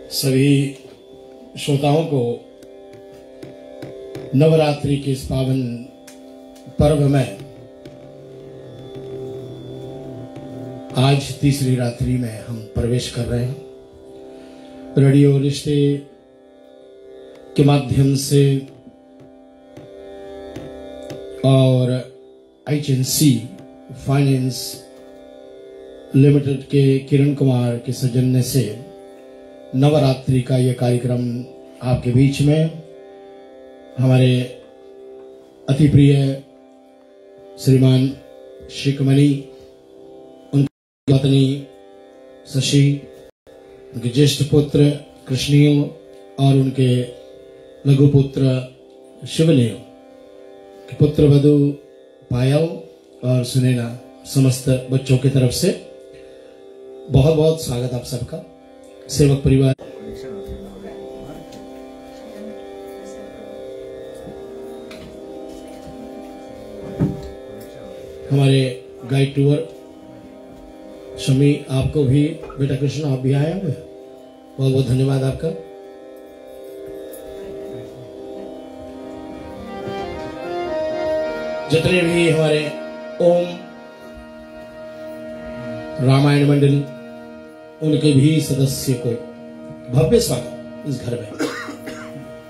सभी श्रोताओं को नवरात्रि के इस पावन पर्व में आज तीसरी रात्रि में हम प्रवेश कर रहे हैं। रेडियो रिश्ते के माध्यम से और एचएनसी फाइनेंस लिमिटेड के किरण कुमार के सौजन्य से नवरात्रि का यह कार्यक्रम आपके बीच में हमारे अति प्रिय श्रीमान शिखमणि, उनकी पत्नी शशि, उनके ज्येष्ठ पुत्र कृष्णीय और उनके लघु पुत्र शिवनेय के पुत्र वधु पायल और सुनैना, समस्त बच्चों की तरफ से बहुत बहुत स्वागत आप सबका। सेवक परिवार हमारे गाइड टूर शमी, आपको भी बेटा कृष्ण, आप भी आए हुए, बहुत बहुत धन्यवाद आपका। जितने भी हमारे ओम रामायण मंडली, उनके भी सदस्य को भव्य स्वागत इस घर में।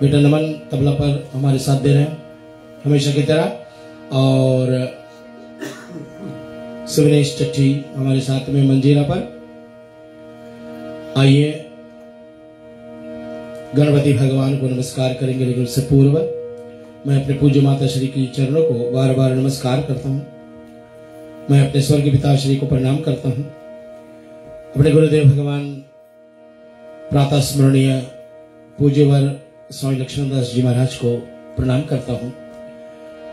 बेटा नमन तबला पर हमारे साथ दे रहे हैं हमेशा की तरह, और शिवनेश चट्टी हमारे साथ में मंजीरा पर। आइए गणपति भगवान को नमस्कार करेंगे, लेकिन उससे पूर्व मैं अपने पूज्य माता श्री की चरणों को बार बार नमस्कार करता हूं। मैं अपने स्वर्गीय पिता श्री को प्रणाम करता हूं। अपने गुरुदेव भगवान प्रातः स्मरणीय पूज्यवर स्वामी लक्ष्मण दास जी महाराज को प्रणाम करता हूं,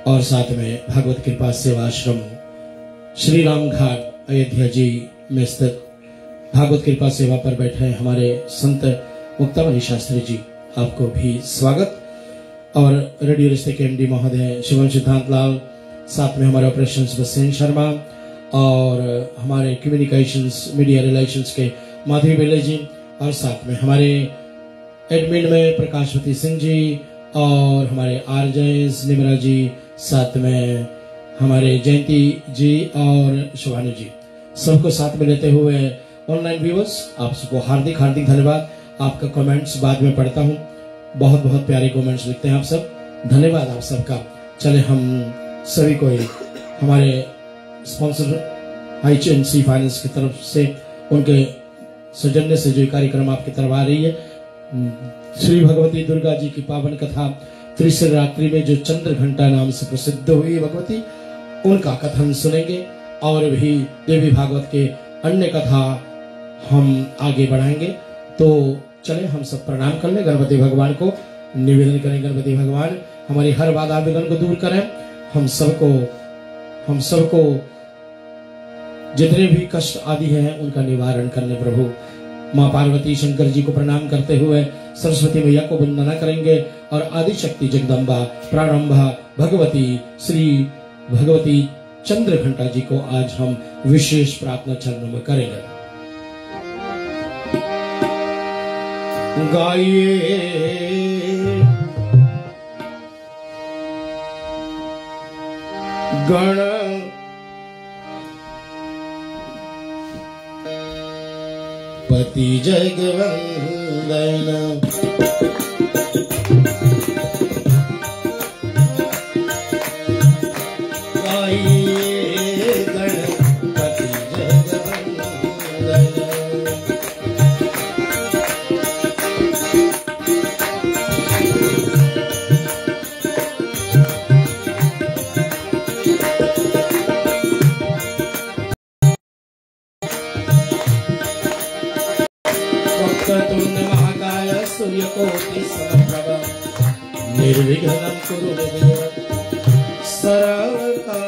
और साथ में भागवत कृपा सेवा आश्रम श्री राम घाट अयोध्या जी में स्थित भागवत कृपा सेवा पर बैठे हमारे संत मुक्तामणि शास्त्री जी, आपको भी स्वागत। और रेडियो रिश्ते के एमडी महोदय शिवम सिद्धांत लाल, साथ में हमारे ऑपरेशंस बसेन शर्मा, और हमारे कम्युनिकेशंस मीडिया रिलेशंस के माधवी बेले जी, और साथ में हमारे एडमिन में प्रकाशवती सिंह जी, और हमारे आरजेस निमरा जी, साथ में हमारे जयंती जी और शिवानी जी, सबको साथ में लेते हुए ऑनलाइन व्यूअर्स, आप सबको हार्दिक हार्दिक धन्यवाद। आपका कमेंट्स बाद में पढ़ता हूँ, बहुत बहुत प्यारे कमेंट्स लिखते हैं आप सब, धन्यवाद आप सबका। चले हम सभी को हमारे स्पॉन्सर एचएनसी फाइनेंस की तरफ से, उनके सौजन्य से जो कार्यक्रम आपकी तरफ आ रही है, श्री भगवती दुर्गा जी की पावन कथा तीसरी रात्रि में जो चंद्र घंटा नाम से प्रसिद्ध हुई भगवती, उनका कथन सुनेंगे, और भी देवी भागवत के अन्य कथा हम आगे बढ़ाएंगे। तो चले हम सब प्रणाम कर ले, गणपति भगवान को निवेदन करें, गणपति भगवान हमारी हर बाधा विघ्न को दूर करें, हम सबको जितने भी कष्ट आदि हैं उनका निवारण करने प्रभु। माँ पार्वती शंकर जी को प्रणाम करते हुए सरस्वती मैया को वंदना करेंगे, और आदि शक्ति जगदम्बा प्रारंभा भगवती श्री भगवती चंद्र घंटा जी को आज हम विशेष प्रार्थना चरणों में करेंगे। गाइए गणपति जगवंदन, निर्विघ्नं कुरु देव सर्वकार्येषु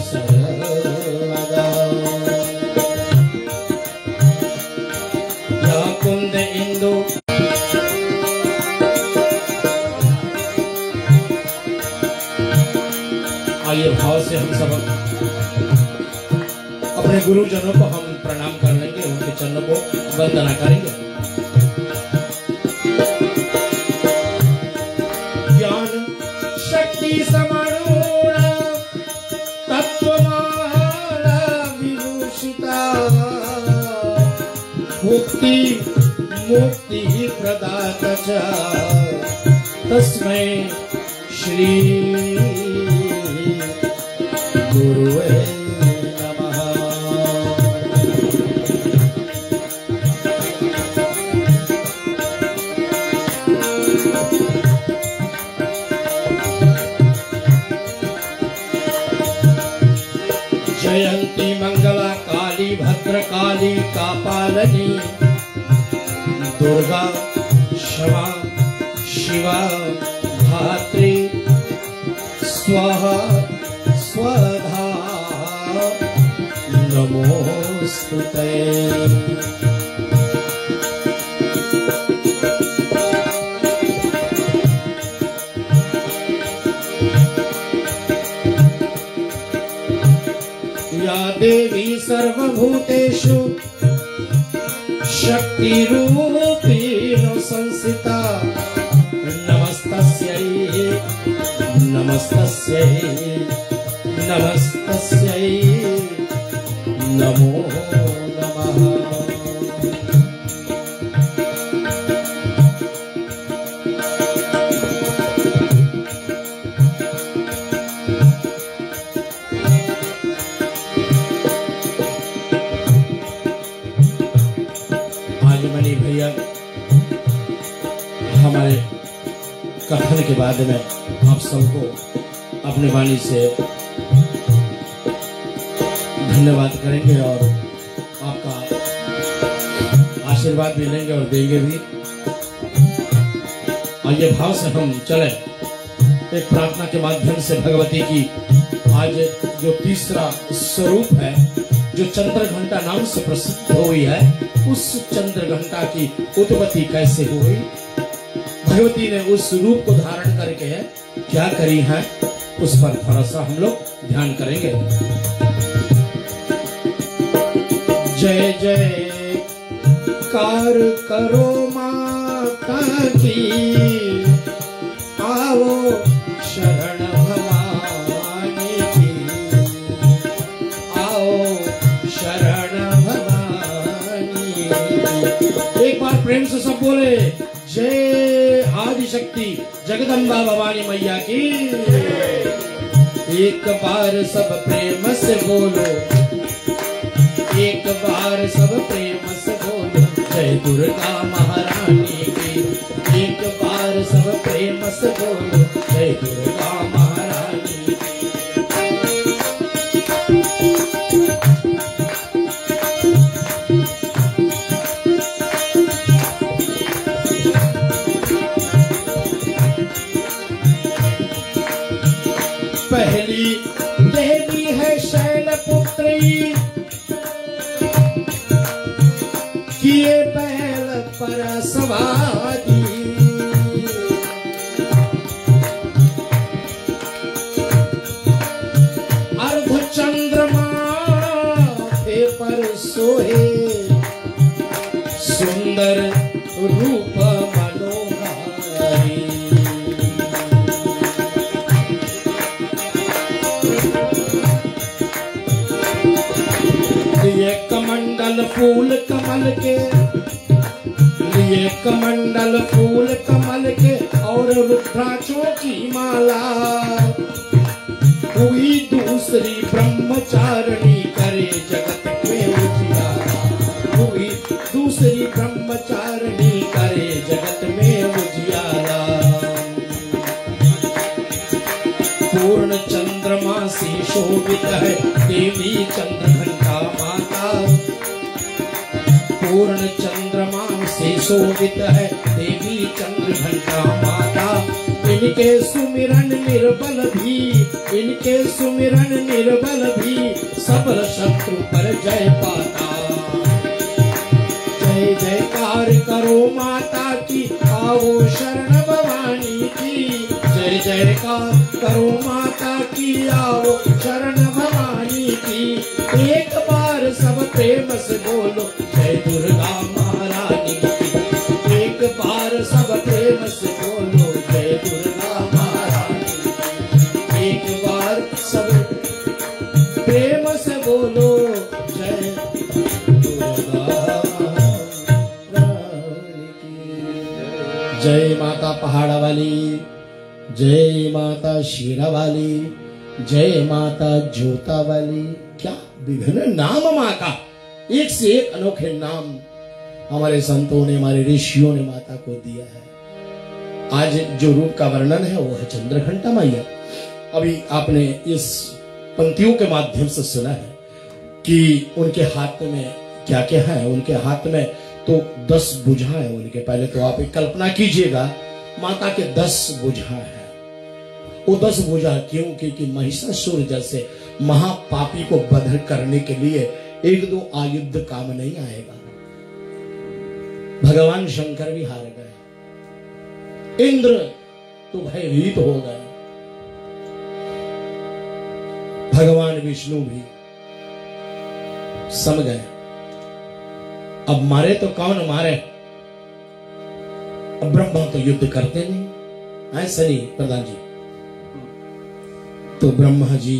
सर्वदा। या कुंद इंदु आइए भाव से हम सब अपने गुरुजनों को हम प्रणाम कर लेंगे, उनके चरणों को वंदना करेंगे। भुक्ति मुक्ति प्रदाता च तस्मै श्री गुरुवे नमः। जयंती मंगला काली भद्रकाली कापालिनी दुर्गा क्षमा शिवा धात्री स्वाहा स्वधा नमोस्तुते। या देवी सर्वभूतेषु शक्तिरूपेण संस्थिता नमस्तस्यै नमस्तस्यै नमस्तस्यै नमो नमः। आज मणि भैया हमारे कथन के बाद में आप सबको अपनी वाणी से धन्यवाद करेंगे और आपका आशीर्वाद भी लेंगे और देंगे भी। और ये भाव से हम चले एक प्रार्थना के माध्यम से भगवती की आज जो तीसरा स्वरूप है जो चंद्र घंटा नाम से प्रसिद्ध हुई है उस चंद्र घंटा की उत्पत्ति कैसे हुई, भगवती ने उस रूप को धारण करके क्या करी है उस पर थोड़ा सा हम लोग ध्यान करेंगे। जय जयकार करो माता की आओ शरण भवानी की आओ शरण भवानी। एक बार प्रेम से सब बोले जय आदिशक्ति जगदम्बा भवानी मैया की। एक बार सब प्रेम से बोलो एक बार सब प्रेम से बोलो जय दुर्गा महारानी की। एक बार सब प्रेम से बोलो जय दुर्गा महारानी की। पहली देवी है शैलपुत्री किए बैल पर सवारी। अर्ध चंद्रमा थे पर सोहे सुंदर रूप मनोहारी। लिए कमंडल फूल कमल के लिए कमंडल फूल कमल के और रुद्राक्षों की माला। हुई दूसरी ब्रह्मचारिणी करे जगत में उजियारा। हुई दूसरी ब्रह्मचारिणी करे जगत में उजियारा। पूर्ण चंद्रमा से शोभित है देवी चंद्रघंटा माता। पूर्ण चंद्रमा से शोभित है देवी चंद्रघंटा माता। इनके सुमिरन निर्बल भी इनके सुमिरन निर्बल भी सबल शत्रु पर जय पाता। जय जयकार करो माता की आओ शरण भवानी की। जय जयकार करो माता की आओ शरण भवानी की। एक बार सब प्रेम से बोलो जय दुर्गा महारानी की। एक बार सब प्रेम से बोलो जय दुर्गा महारानी की। एक बार सब प्रेम से बोलो जय दुर्गा पहाड़ा वाली, जय माता शेरा वाली, जय माता जोता वाली। क्या विभिन्न नाम माँ का, एक से एक अनोखे नाम हमारे संतों ने, हमारे ऋषियों ने माता को दिया है। आज जो रूप का वर्णन है वो है चंद्रघंटा मैया। अभी आपने इस पंक्तियों के माध्यम से सुना है कि उनके हाथ में क्या क्या है। उनके हाथ में तो 10 भुजा है उनके। पहले तो आप एक कल्पना कीजिएगा, माता के 10 भुजा है। वो 10 भुजा क्यों? क्योंकि महिषासुर जैसे महापापी को वध करने के लिए 1-2 आयुध काम नहीं आएगा। भगवान शंकर भी हार गए, इंद्र तो भयभीत हो गए, भगवान विष्णु भी सम गए। अब मारे तो कौन मारे? अब ब्रह्मा तो युद्ध करते नहीं, ऐसा नहीं प्रधान जी, तो ब्रह्मा जी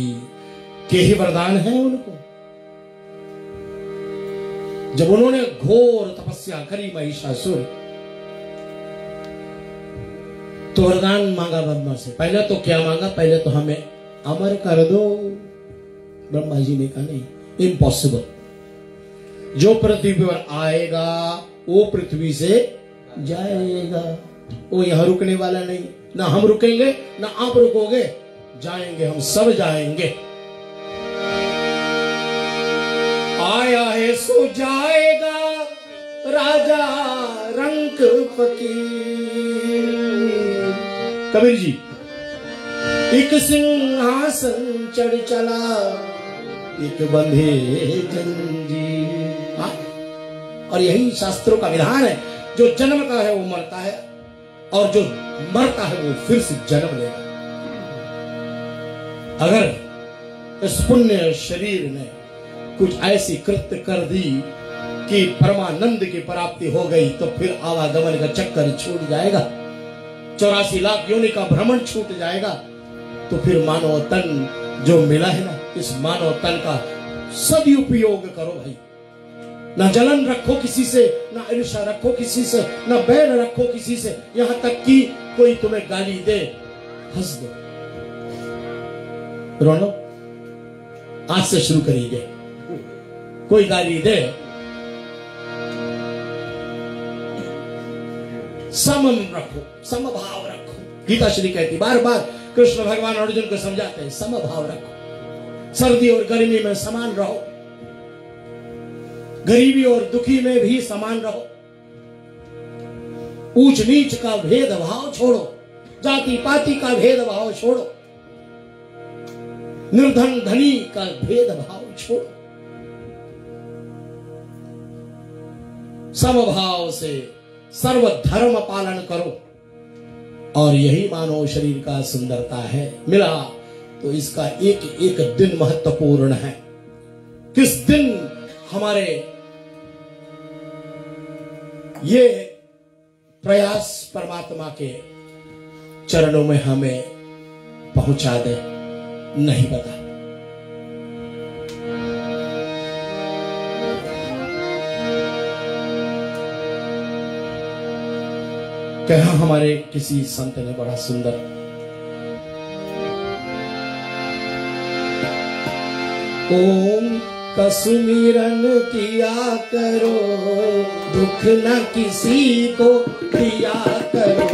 के ही वरदान है उनको। जब उन्होंने घोर तपस्या करी महिषासुर, तो वरदान मांगा ब्रह्मा से। पहले तो क्या मांगा? पहले तो हमें अमर कर दो। ब्रह्मा जी ने कहा नहीं, इम्पॉसिबल। जो पृथ्वी पर आएगा वो पृथ्वी से जाएगा, वो यहां रुकने वाला नहीं। ना हम रुकेंगे ना आप रुकोगे, जाएंगे हम सब जाएंगे। आया है सो जाएगा राजा रंक फकीर। कबीर जी एक सिंहासन चढ़ चला, एक बंधे जंजीर। और यही शास्त्रों का विधान है, जो जन्मता है वो मरता है, और जो मरता है वो फिर से जन्म लेगा। अगर इस पुण्य शरीर ने कुछ ऐसी कृत्य कर दी कि परमानंद की प्राप्ति हो गई, तो फिर आवागमन का चक्कर छूट जाएगा, 84 लाख योनि का भ्रमण छूट जाएगा। तो फिर मानव तन जो मिला है ना, इस मानव तन का सदुपयोग करो भाई। ना जलन रखो किसी से, ना ईर्ष्या रखो किसी से, ना बैर रखो किसी से। यहां तक कि कोई तुम्हें गाली दे, हंस दो, रोनो। आज से शुरू करिए, कोई गाली दे, समम रखो, समभाव रखो। गीता श्री कहती, बार बार कृष्ण भगवान अर्जुन को समझाते हैं, समभाव रखो। सर्दी और गर्मी में समान रहो, गरीबी और दुखी में भी समान रहो। ऊंच नीच का भेदभाव छोड़ो, जाति पाति का भेदभाव छोड़ो, निर्धन धनी का भेदभाव छोड़ो। समभाव से सर्वधर्म पालन करो। और यही मानव शरीर का सुंदरता है। मिला तो इसका एक एक दिन महत्वपूर्ण है। किस दिन हमारे ये प्रयास परमात्मा के चरणों में हमें पहुंचा दे, नहीं पता। कहा हमारे किसी संत ने बड़ा सुंदर ओम का सुमिरन किया करो, दुख न किसी को दिया करो।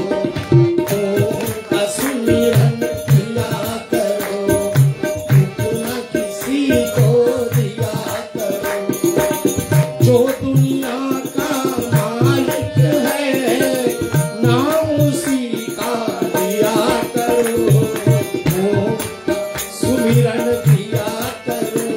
ओम का सुमिरन किया करो, दुख न किसी को दिया करो। जो दुनिया का मालिक है, नाम उसी का दिया करो। ओम का सुमिरन किया करो।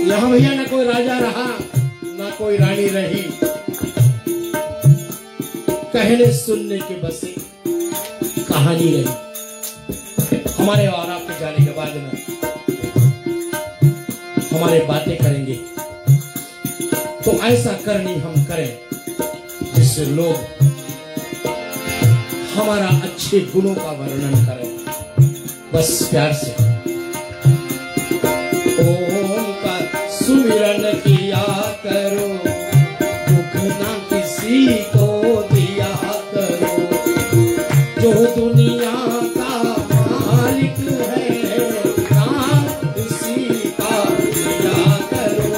यहाँ भैया न कोई राजा रहा न कोई रानी रही, कहने सुनने के बस कहानी रही। हमारे और आपके जाने के बाद में हमारे बातें करेंगे तो ऐसा करनी हम करें जिससे लोग हमारा अच्छे गुणों का वर्णन करें, बस प्यार से। ओम का सुमिरन किया करो, दुख ना किसी को दिया करो, जो दुनिया का मालिक है नाम उसी का लिया करो।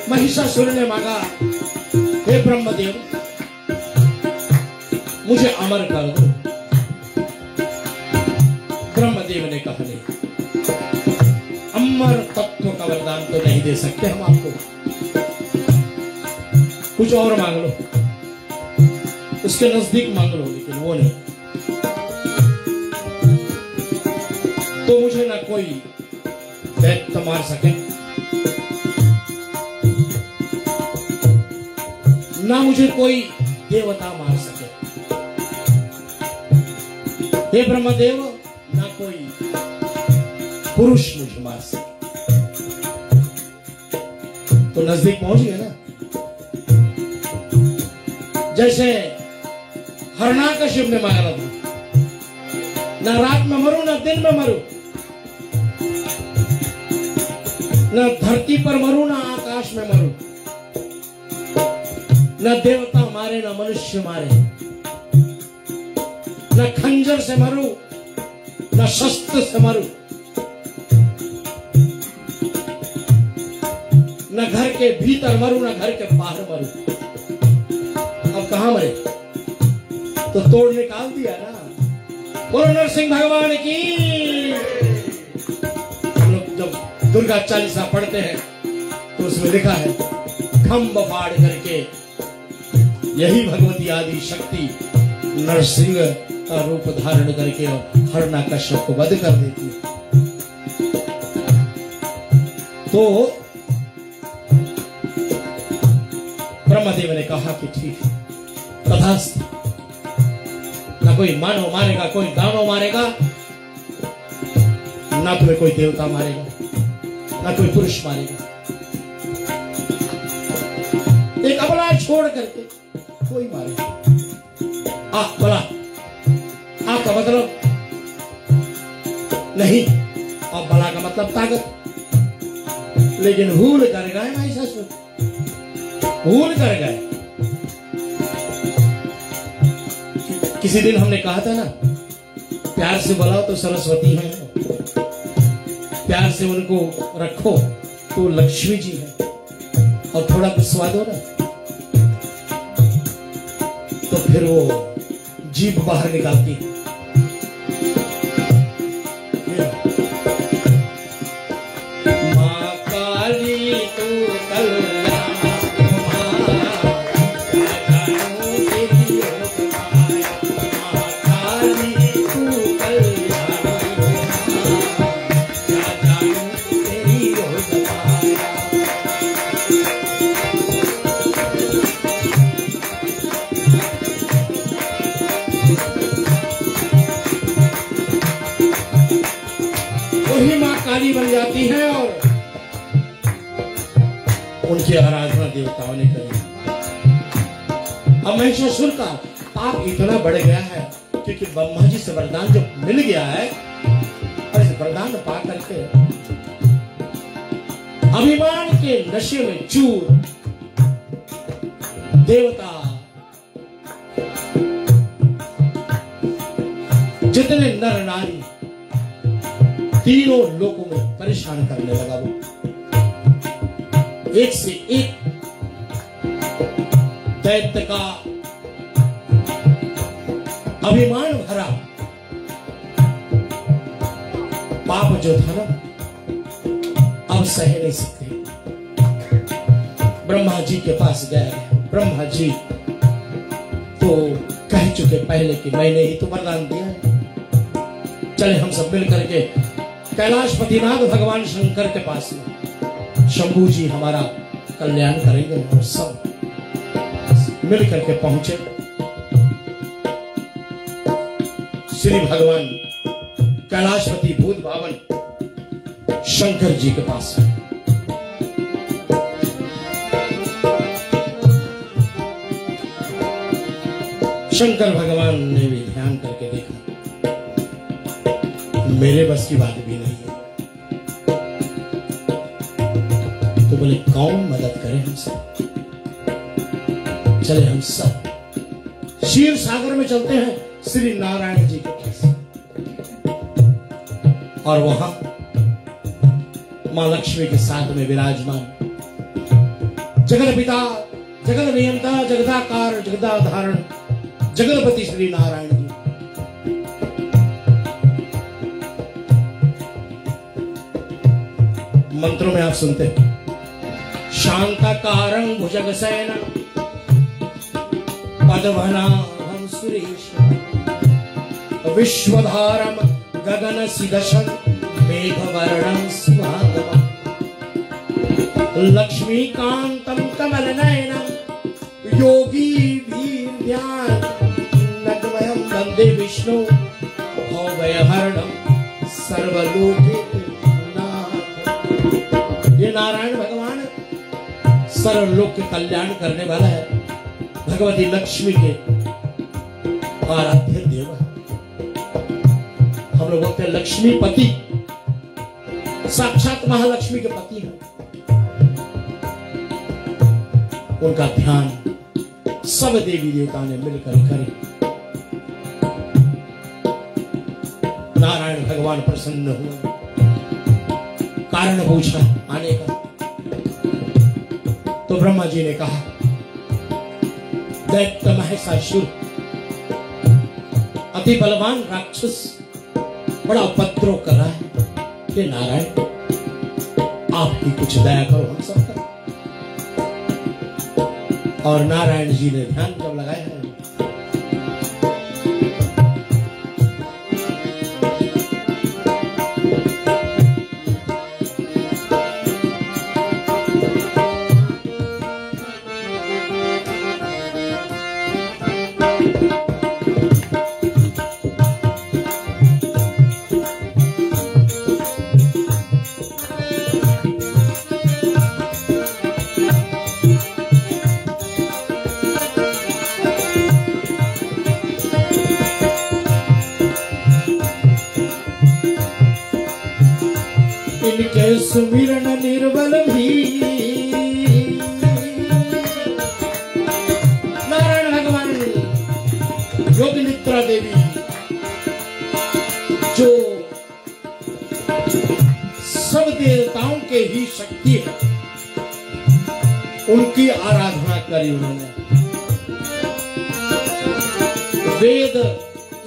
महिषासुर ने मांगा, हे ब्रह्मदेव मुझे अमर कर दो। ब्रह्मदेव ने कहा नहीं, अमर तत्व का वरदान तो नहीं दे सकते हम आपको, कुछ और मांग लो, उसके नजदीक मांग लो, लेकिन वो नहीं। तो मुझे ना कोई दैत्य मार सके, ना मुझे कोई देवता मार सके। हे ब्रह्मदेव, ना कोई पुरुष मुझे मार सके। तो नजदीक पहुंच गए ना। जैसे हिरण्यकश्यप ने मांगा था, ना रात में मरूं ना दिन में मरूं, ना धरती पर मरूं ना आकाश में मरूं, न देवता मारे न मनुष्य मारे, न खंजर से मरूं न शस्त्र से मरूं, न घर के भीतर मरूं न घर के बाहर मरूं। अब कहां मरे? तो तोड़ निकाल दिया ना। बोलो नरसिंह भगवान की। हम लोग जब दुर्गा चालीसा पढ़ते हैं तो उसमें लिखा है, खंभ फाड़ करके यही भगवती आदि शक्ति नरसिंह का रूप धारण करके और हिरण्यकश्यप को वध कर देती है। तो ब्रह्मदेव ने कहा कि ठीक है, तथास्तु। ना कोई मानव मारेगा, कोई दानव मारेगा, ना तुम्हें कोई देवता मारेगा, ना कोई पुरुष मारेगा। एक अबला छोड़ करके कोई मारेगा। बला आपका मतलब नहीं, अब बला का मतलब ताकत। लेकिन भूल कर गए महिषासुर, भूल कर गए। किसी दिन हमने कहा था ना, प्यार से बुलाओ तो सरस्वती है, प्यार से उनको रखो तो लक्ष्मी जी है, और थोड़ा गुस्सा दो ना तो फिर वो जीभ बाहर निकालती है। माँ काली तू कल्याण, माँ काली तू कल्याण, क्या जानू तेरी रोग माया। वही माँ काली बन जाती है और उनकी आराधना देवताओं ने करी। अब महिषासुर का पाप इतना बढ़ गया है क्योंकि ब्रह्मा जी से वरदान जो मिल गया है, और इस वरदान पा करके अभिमान के नशे में चूर देवता जितने नर नारी तीनों लोगों में परेशान करने लगा। वो एक से एक दैत्य का अभिमान भरा पाप जो था ना, अब सह नहीं सकते। ब्रह्मा जी के पास गए। ब्रह्मा जी तो कह चुके पहले कि मैंने ही तो वरदान दिया है, चले हम सब मिल करके कैलाशपतिनाथ भगवान शंकर के पास में शंभू जी हमारा कल्याण करेंगे। और सब मिल करके पहुंचे श्री भगवान कैलाशपति भूत भावन शंकर जी के पास। शंकर भगवान ने भी ध्यान करके देखा, मेरे बस की बात भी नहीं है। तो बोले कौन मदद करे हमसे? चले हम सब क्षीर सागर में चलते हैं श्री नारायण जी के पास, और वहां मां लक्ष्मी के साथ में विराजमान जगत पिता, जगत नियंता, जगदाकार, जगदाधारण, जगतपति श्री नारायण जी। मंत्रों में आप सुनते हैं, शांताकारं भुजगशयनं पद्मनाभं सुरेशं विश्वधारं गगनसदृशं मेघवर्णं सुहागमं लक्ष्मीकान्तं कमलनयनं योगीभिर्ध्यानगम्यं वन्दे विष्णु भवभयहरणं सर्वलोकनाथं। ये नारायण भगवान सर्वलोक के कल्याण करने वाला है, भगवती लक्ष्मी के आराध्य देव है। हम लोग बोलते हैं लक्ष्मीपति, साक्षात महालक्ष्मी के पति हैं। उनका ध्यान सब देवी देवताओं ने मिलकर करे। नारायण भगवान प्रसन्न हुए, कारण पूछा आने का। तो ब्रह्मा जी ने कहा, दैत्य महिषासुर अति बलवान राक्षस बड़ा उपद्रव कर रहा है, कि नारायण आपकी कुछ दया करो हम सब पर। और नारायण जी ने ध्यान जब लगाया है, सुमिरन निर्बल भी नारायण भगवान ने योगी निद्रा देवी जो सब देवताओं के ही शक्ति है, उनकी आराधना करी उन्होंने। वेद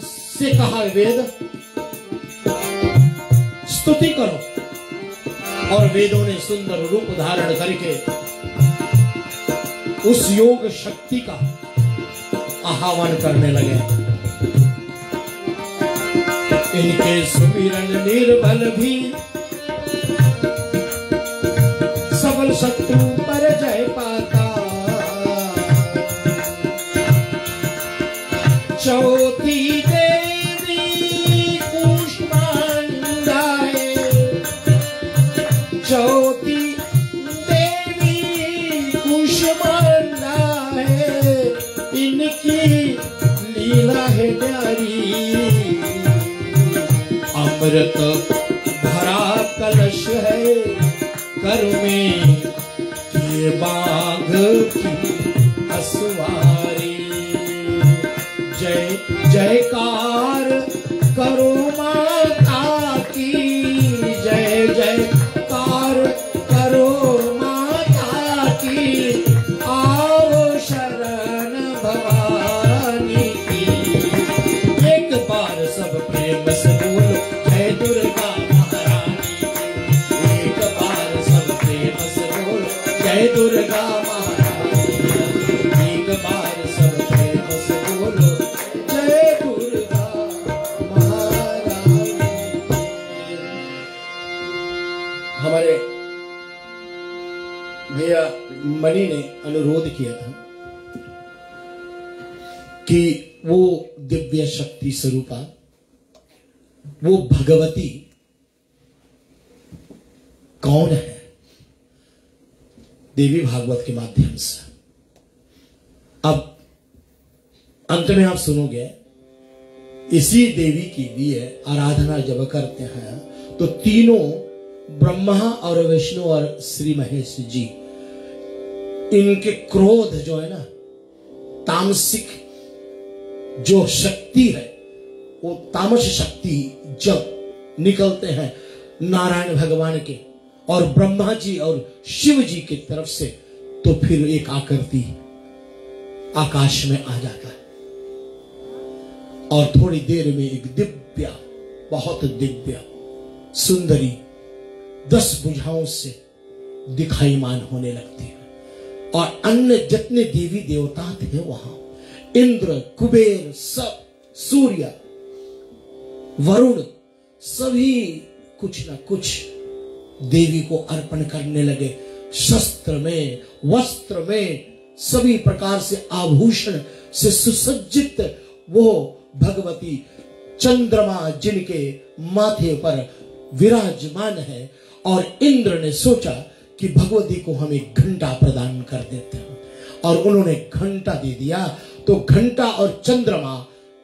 से कहा, वेद स्तुति करो, और वेदों ने सुंदर रूप धारण करके उस योग शक्ति का आह्वान करने लगे। इनके सुमिरन निर्बल भी सबल शत्रु पर जय पाता, चौथी देवी कुष्मांडा है, चौथी देवी कुष्मांडा है, इनकी लीला है न्यारी। अमृत भरा कलश है कर में ये बाघ की असवारी। जय जयकार करो माता की, जय जयकार करो माता की, आओ शरण भवानी की। एक बार सब प्रेम से बोलो जय दुर्गा महारानी की। एक बार सब प्रेम से बोलो जय दुर्गा महारानी की। एक बार सब प्रेम से बोलो जय दुर्गा महारानी की। हमारे भैया मणि ने अनुरोध किया था कि वो दिव्य शक्ति स्वरूपा, वो भगवती कौन है, देवी भागवत के माध्यम से। अब अंत में आप सुनोगे, इसी देवी की लिए आराधना जब करते हैं तो तीनों ब्रह्मा और विष्णु और श्री महेश जी, इनके क्रोध जो है ना, तामसिक जो शक्ति है, वो तामस शक्ति जब निकलते हैं नारायण भगवान के और ब्रह्मा जी और शिव जी की तरफ से, तो फिर एक आकृति आकाश में आ जाता है और थोड़ी देर में एक दिव्य, बहुत दिव्य सुंदरी 10 भुजाओं से दिखाईमान होने लगती है। और अन्य जितने देवी देवता थे वहां, इंद्र, कुबेर, सब, सूर्य, वरुण, सभी कुछ ना कुछ देवी को अर्पण करने लगे। शस्त्र में, वस्त्र में, सभी प्रकार से आभूषण से सुसज्जित वो भगवती चंद्रमा जिनके माथे पर विराजमान है। और इंद्र ने सोचा कि भगवती को हम एक घंटा प्रदान कर देते हैं, और उन्होंने घंटा दे दिया। तो घंटा और चंद्रमा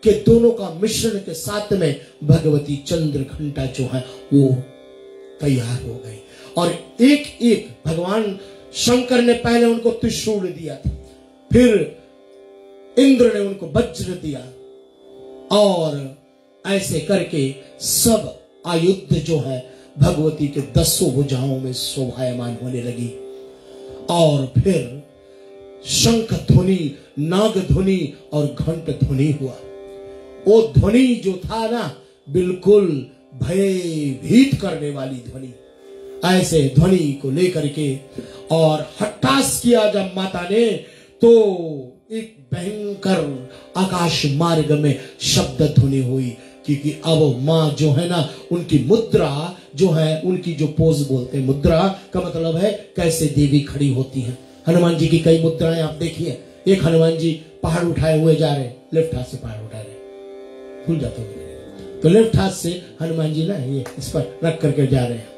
के दोनों का मिश्रण के साथ में भगवती चंद्र घंटा जो है वो तैयार हो गई। और एक एक भगवान शंकर ने पहले उनको त्रिशूल दिया था, फिर इंद्र ने उनको वज्र दिया, और ऐसे करके सब आयुध जो है भगवती के 10 भुजाओं में शोभायमान होने लगी। और फिर शंख ध्वनि, नाग ध्वनि और घंट ध्वनि हुआ। वो ध्वनि जो था ना, बिल्कुल भयभीत करने वाली ध्वनि। ऐसे ध्वनि को लेकर के और हट्टास किया जब माता ने, तो एक भयंकर आकाश मार्ग में शब्द ध्वनि हुई, क्योंकि अब माँ जो है ना, उनकी मुद्रा जो है, उनकी जो पोज बोलते हैं, मुद्रा का मतलब है कैसे देवी खड़ी होती है। हनुमान जी की कई मुद्राएं आप देखिए। एक हनुमान जी पहाड़ उठाए हुए जा रहे, लेफ्ट हाथ से पहाड़ उठा रहे, भूल जाता हूँ, तो लेफ्ट हाथ से हनुमान जी ना ये इस पर रख करके जा रहे हैं।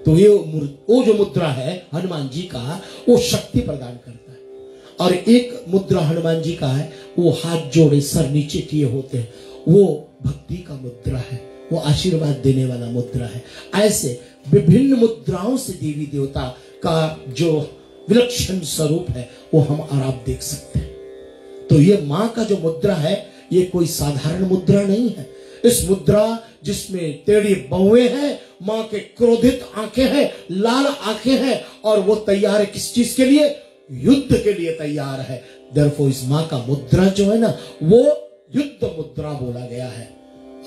तो ये वो जो मुद्रा है हनुमान जी का, वो शक्ति प्रदान करता है। और एक मुद्रा हनुमान जी का है, वो हाथ जोड़े सर नीचे किए होते हैं, वो भक्ति का मुद्रा है, वो आशीर्वाद देने वाला मुद्रा है। ऐसे विभिन्न मुद्राओं से देवी देवता का जो विलक्षण स्वरूप है वो हम और आप देख सकते हैं। तो ये माँ का जो मुद्रा है, ये कोई साधारण मुद्रा नहीं है। इस मुद्रा जिसमें टेढ़ी बहुएं हैं, माँ के क्रोधित आंखें हैं, लाल आंखें हैं, और वो तैयार है किस चीज के लिए? युद्ध के लिए तैयार है। देयरफॉर इस माँ का मुद्रा जो है ना, वो युद्ध मुद्रा बोला गया है।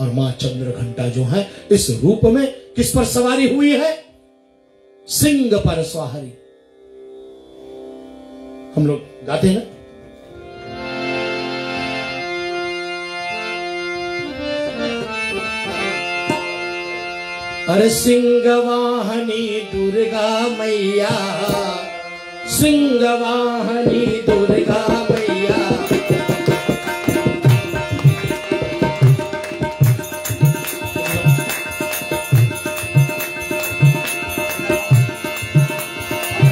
और माँ चंद्रघंटा जो है इस रूप में किस पर सवारी हुई है? सिंह पर सवारी। हम लोग गाते हैं ना, अरे सिंह वाहनी दुर्गा मैया, सिंह वाहनी दुर्गा मैया,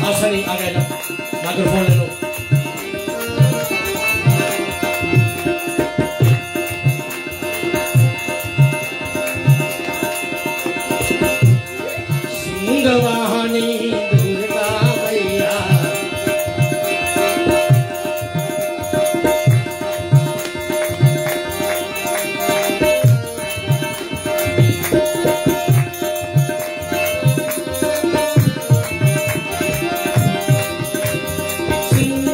आसानी आ गए ना, माइक्रोफोन ले लो। सिंह वाहनी दुर्गा मैया, सिंह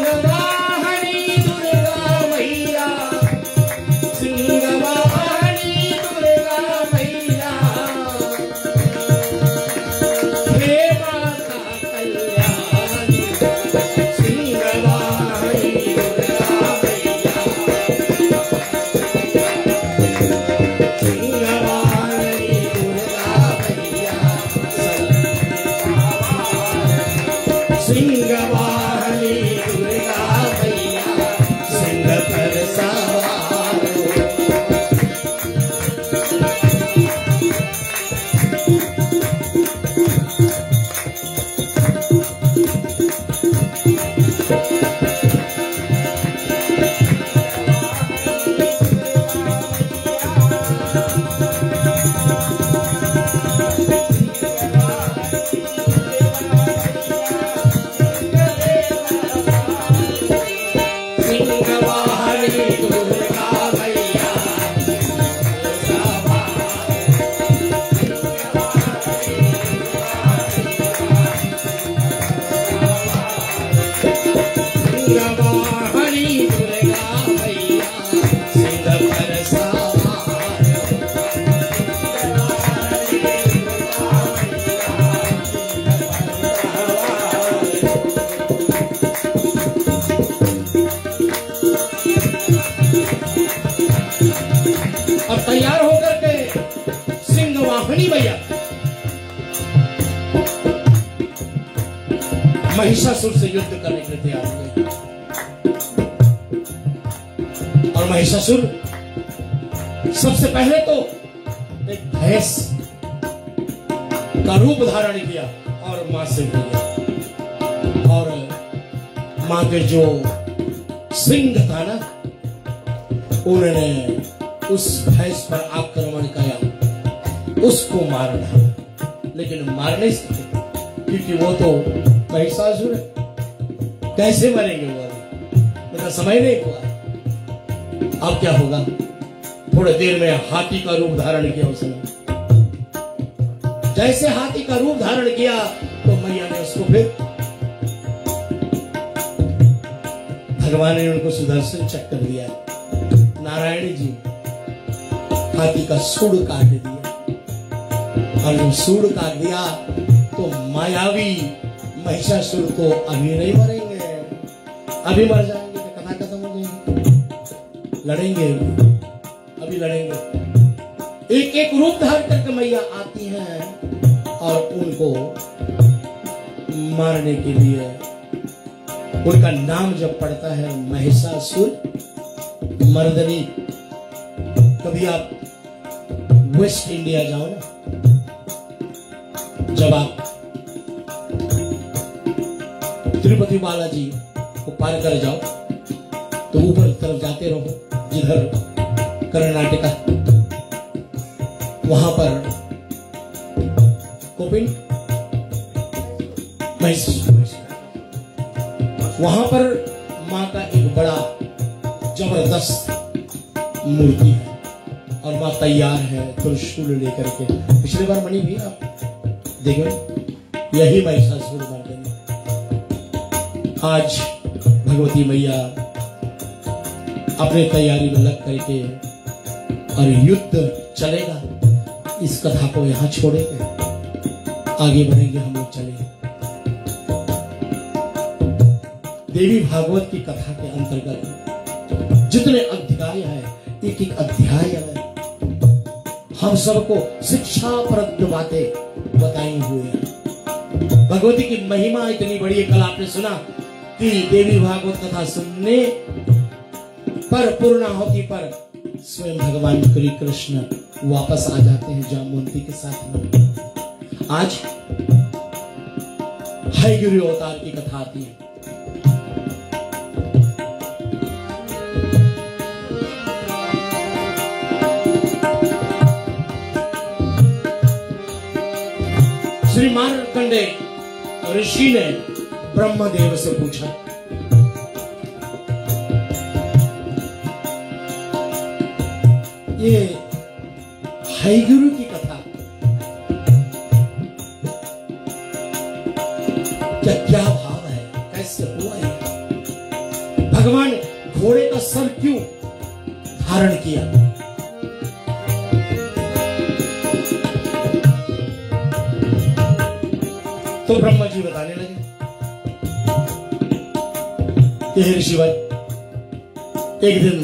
धनी मैया महिषासुर से युद्ध करने के लिए तैयार हुए और महिषासुर सबसे पहले तो एक भैंस का रूप धारण किया और मां से मिला और मां के जो सिंह था ना, उन्होंने उस भैंस पर आक्रमण किया, उसको मार डाला। लेकिन मार नहीं सके क्योंकि वो तो महिषासुर है, कैसे मरेंगे वो? अभी तो समय नहीं हुआ। अब क्या होगा? थोड़ी देर में हाथी का रूप धारण किया उसने। जैसे हाथी का रूप धारण किया तो मैया ने उसको फिर भगवान ने उनको सुदर्शन चक्र दिया। नारायण जी हाथी का सूंड काट दिया और जब सूंड काट दिया तो मायावी महिषासुर को अभी नहीं मरेंगे, अभी मर जाएंगे तो कथा खत्म हो जाएगी। लड़ेंगे, अभी लड़ेंगे। एक एक रूप धारण करके मैया आती हैं और उनको मारने के लिए उनका नाम जब पड़ता है महिषासुर मर्दनी। कभी आप वेस्ट इंडिया जाओ ना, जब आप तिरुपति बालाजी को पार कर जाओ तो ऊपर तरफ जाते रहो, जिधर कर्नाटका, वहां पर कोपिन वहां पर मां का एक बड़ा जबरदस्त मूर्ति है और मां तैयार है त्रिशूल लेकर के। पिछली बार बनी भी आप देखो, यही महिषासुर मर्दनी। आज भगवती मैया अपने तैयारी में लग करके और युद्ध चलेगा, इस कथा को यहां छोड़ेंगे, आगे बढ़ेंगे हम लोग चलेंगे। देवी भागवत की कथा के अंतर्गत जितने अध्याय है, एक एक अध्याय है हम सबको शिक्षाप्रद बातें बताई हुई है। भगवती की महिमा इतनी बड़ी है। कल आपने सुना कि देवी भागवत कथा सुनने पर पूर्णाहुति पर स्वयं भगवान श्री कृष्ण वापस आ जाते हैं जामवंती के साथ में। आज हयग्रीव अवतार की कथा आती है। श्री मार्कंडे ऋषि ने ब्रह्मदेव से पूछा, ये हयग्रीव की कथा क्या भाव है, कैसे हुआ है? भगवान घोड़े का सर क्यों धारण किया? तो ब्रह्मा जी बताने लगे, हे ऋषि भाई, एक दिन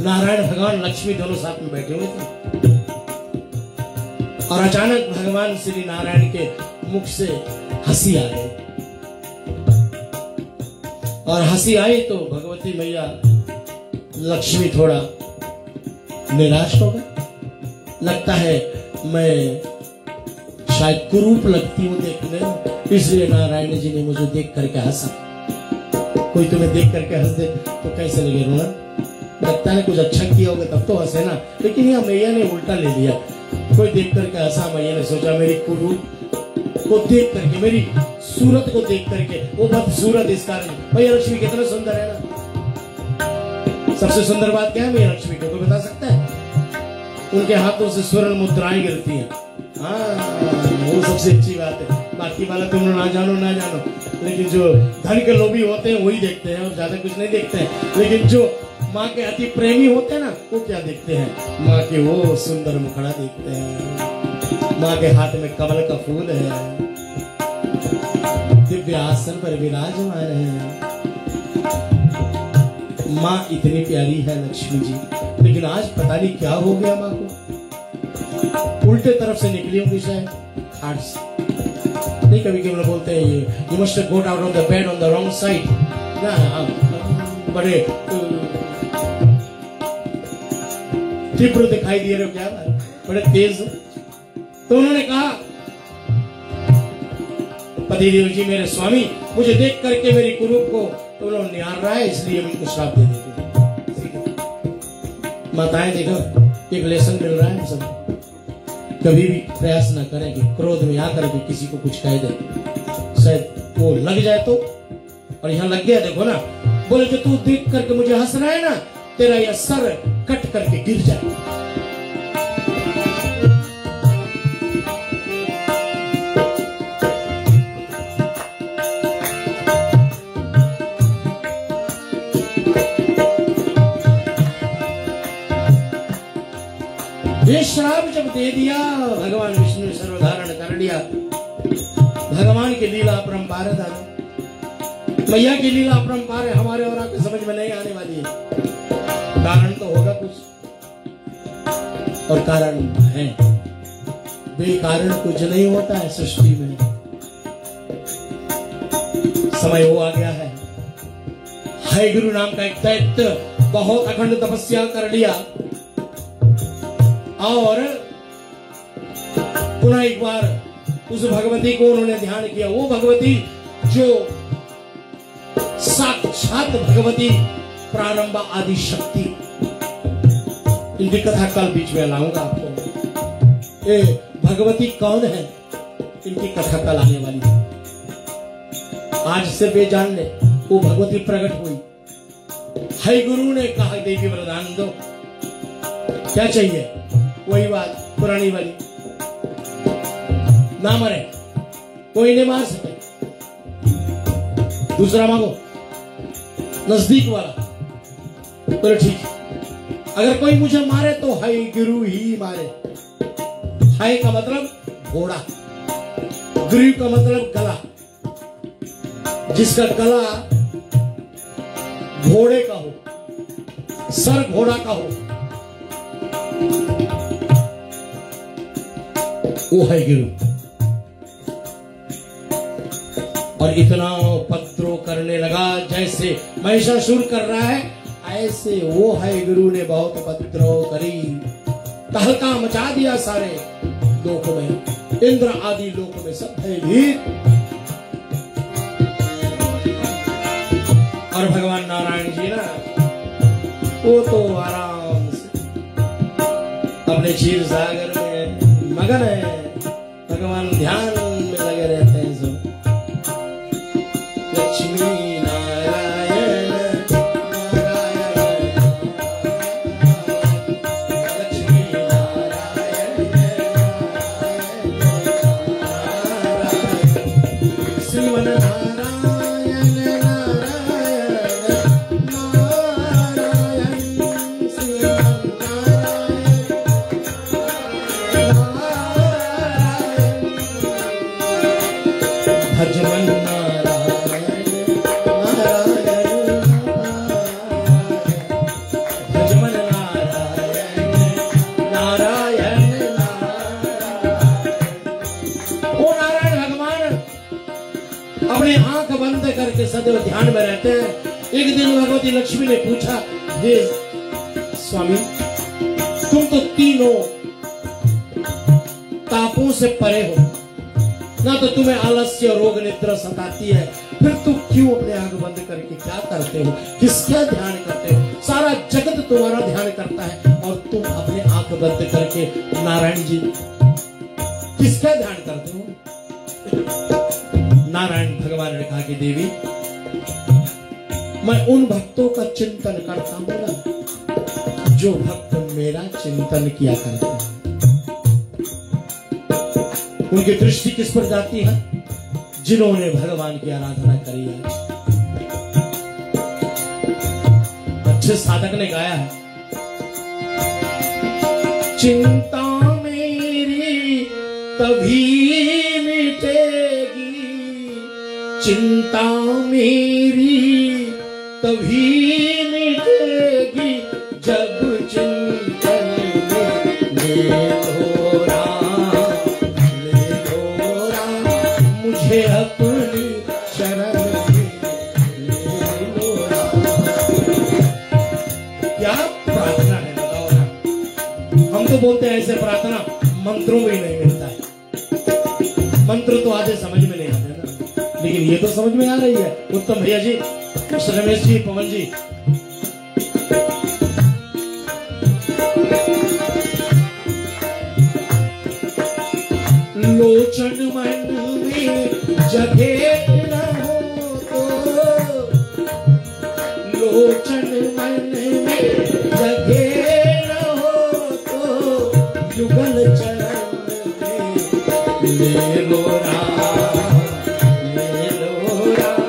नारायण भगवान लक्ष्मी दोनों साथ में बैठे हुए थे और अचानक भगवान श्री नारायण के मुख से हंसी आ गई और हंसी आई तो भगवती मैया लक्ष्मी थोड़ा निराश हो गई। लगता है मैं शायद कुरूप लगती हूँ देखने, इसलिए नारायण जी ने मुझे देख करके हंसा। कोई तुम्हें देख करके हंस दे तो कैसे लगे रोना? लगता है कुछ अच्छा किया होगा तब तो हंसे ना, लेकिन यह मैया ने उल्टा ले लिया। कोई देख करके हंसा, मैया ने सोचा मेरी कुरूप को देख करके, मेरी सूरत को देख करके, वो बदसूरत इस कारण। मैया लक्ष्मी कितना सुंदर है ना। सबसे सुंदर बात क्या है मैया लक्ष्मी को, कोई बता सकता है? उनके हाथों से स्वर्ण मुद्राएं गिरती हैं। वो सबसे अच्छी बात है। बाकी वाला तुम ना जानो ना जानो, लेकिन जो धन के लोभी होते हैं वही देखते हैं और ज्यादा कुछ नहीं देखते हैं। लेकिन जो माँ के अति प्रेमी होते हैं ना, वो क्या देखते हैं? माँ के वो सुंदर मुखड़ा देखते हैं। माँ के हाथ में कमल का फूल है, दिव्य आसन पर विराजमान है। माँ इतनी प्यारी है लक्ष्मी जी, लेकिन आज पता नहीं क्या हो गया माँ को। उल्टे तरफ से निकली होंगी शायद खाट से। नहीं, कभी कभी बोलते हैं you must got out of the bed on the wrong side ना, बड़े तीव्र दिखाई दे रहे हो क्या, बड़े तेज। तो उन्होंने कहा पतिदेव जी मेरे स्वामी मुझे देख करके मेरी कुरूप को तो उन्होंने निहार रहा है, इसलिए मुझको श्राप दे देते। माताएं देखो एक लेसन मिल रहा है सब, कभी भी प्रयास ना करें कि क्रोध में आकर के किसी को कुछ कह दे, शायद वो लग जाए तो। और यहाँ लग गया देखो ना, बोले जो तू देख करके मुझे हंस रहा है ना, तेरा यह सर कट करके गिर जाए। ये श्राप जब दे दिया, भगवान विष्णु ने सर्वधारण कर लिया। भगवान की लीला अपरंपार है दादा, मैया की लीला अपरंपार है, हमारे और आपके समझ में नहीं आने वाली है। कारण तो होगा कुछ, और कारण है, बेकारण कुछ नहीं होता है सृष्टि में। समय वो आ गया है, हाय गुरु नाम का एक दैत्य बहुत अखंड तपस्या कर लिया और पुनः एक बार उस भगवती को उन्होंने ध्यान किया। वो भगवती जो साक्षात भगवती प्रारंभ आदि शक्ति, इनकी कथा कल बीच में लाऊंगा आपको। ये भगवती कौन है, इनकी कथा कल आने वाली है। आज सिर्फ ये जान ले, वो भगवती प्रकट हुई। हाय गुरु ने कहा देवी वरदान दो, क्या चाहिए? वही बात पुरानी वाली, ना मरे, कोई नहीं मार सके। दूसरा मांगो, नजदीक वाला। तो ठीक, अगर कोई मुझे मारे तो हाय गुरु ही मारे। हाय का मतलब घोड़ा, गुरु का मतलब गला। जिसका गला घोड़े का हो, सर घोड़ा का हो, वो है गुरु। और इतना उपद्रव करने लगा जैसे महिषासुर कर रहा है, ऐसे वो है गुरु ने बहुत उपद्रव करी, तहलका मचा दिया सारे लोक में, इंद्र आदि लोक में सब भयभीत। और भगवान नारायण जी ना, वो तो आराम से अपने क्षीर सागर में मगन है, भगवान ध्यान में लगे रहते हैं सब। लक्ष्मी नारायण नारायण, लक्ष्मी नारायण नारायण, श्रीमन नारायण नारायण नारायण, श्रीमन भजमन नारायण नारायण भजमन नारायण नारायण नारायण। वो नारायण भगवान अपने आंख बंद करके सदैव ध्यान में रहते हैं। एक दिन भगवती लक्ष्मी ने पूछा, हे स्वामी तुम तो तीनों तापों से परे हो, ना तो तुम्हें आलस्य रोग निद्रा सताती है, फिर तुम क्यों अपने आंख बंद करके क्या करते हो, किसका ध्यान करते हो? सारा जगत तुम्हारा ध्यान करता है और तुम अपने आंख बंद करके नारायण जी किसका ध्यान करते हो? नारायण भगवान ने कहा कि देवी मैं उन भक्तों का चिंतन करता हूं ना, जो भक्त मेरा चिंतन किया करते हैं। उनकी दृष्टि किस पर जाती है? जिन्होंने भगवान की आराधना करी है। अच्छे साधक ने गाया है, चिंता मेरी तभी मिटेगी, चिंता मेरी तभी मिटेगी, जब चिंतन में हो राम प्रार्थना मंत्रों में ही नहीं मिलता है। मंत्र तो आधे समझ में नहीं आते ना, लेकिन ये तो समझ में आ रही है। उत्तम भैया जी, रमेश जी, पवन जी, लोचन मन में जगे रहो तो, लोचन मन में जगे रहो तो, युगल चरण में ले लो राम, ले लो राम,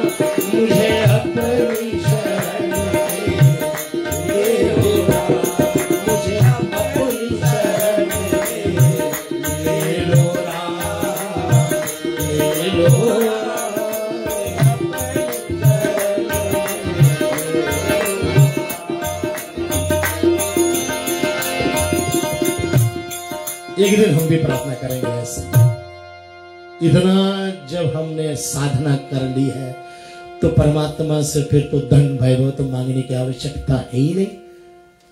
मुझे अपनी शरण में ले लो राम, मुझे अपनी शरण में ले लो राम, ले लो राम। एक दिन हम भी प्रार्थना करेंगे ऐसे। इतना जब हमने साधना कर ली है तो परमात्मा से फिर तो धन वैभव तो मांगने की आवश्यकता है ही नहीं।